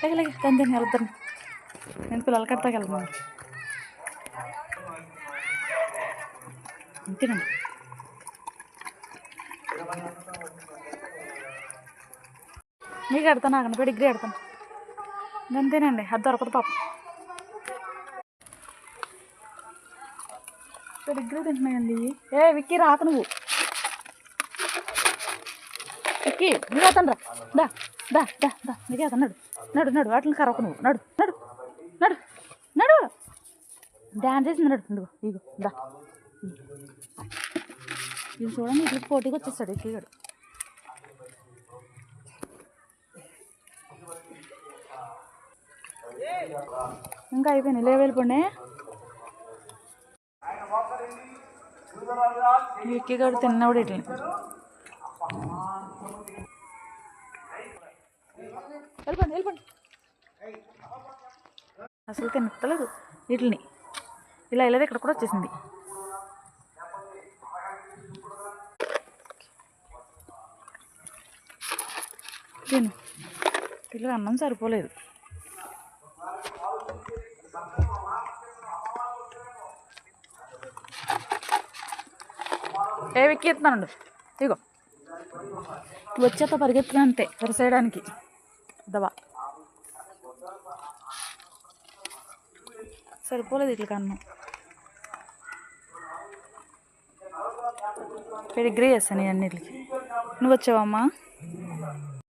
లేక దాని దాన్ని వెళ్తాను. నేను పిల్లలు కడతాకి వెళ్తున్నాను. తినండి. నీకు ఎడతాను, ఆగండి. పెడిగ్రీ ఎడతాను. అంతేనండి, అది దొరకదు పాపం. పెడిగ్రీ తింటున్నాయండి. విక్కీ రాక నువ్వు. విక్కీ నువ్వు అతను రా. దా దా దా దా నీకే అతను. నడు నడు నడు వాటిని కరవకు నువ్వు. నడు నడు నడు నడు. డ్యాన్స్ చేసింది. నడు నువ్వు. ఇగో దా. ఇది చూడండి, ఇట్లా పోటీకి వచ్చేస్తాడు విక్కీగాడు. ఇంకా అయిపోయినాయి. వెళ్ళిపోండి. విక్కీగాడు తిన్నవాడు ఇట్లా వెళ్ళిపోండి. అసలు తినలేదు వీటిని. ఇలా వెళ్ళేది ఇక్కడ కూడా వచ్చేసింది. తిను. పిల్లలు అన్నం సరిపోలేదు. విక్కీ ఎత్తున్నాను. ఇగో వచ్చేత పరిగెత్తున్నా అంతే వరిసేయడానికి. దవా సరిపోలేదు ఇట్లా అన్నం. పెడిగ్రీ చేస్తాను అన్నిటికి. నువ్వు వచ్చావమ్మా?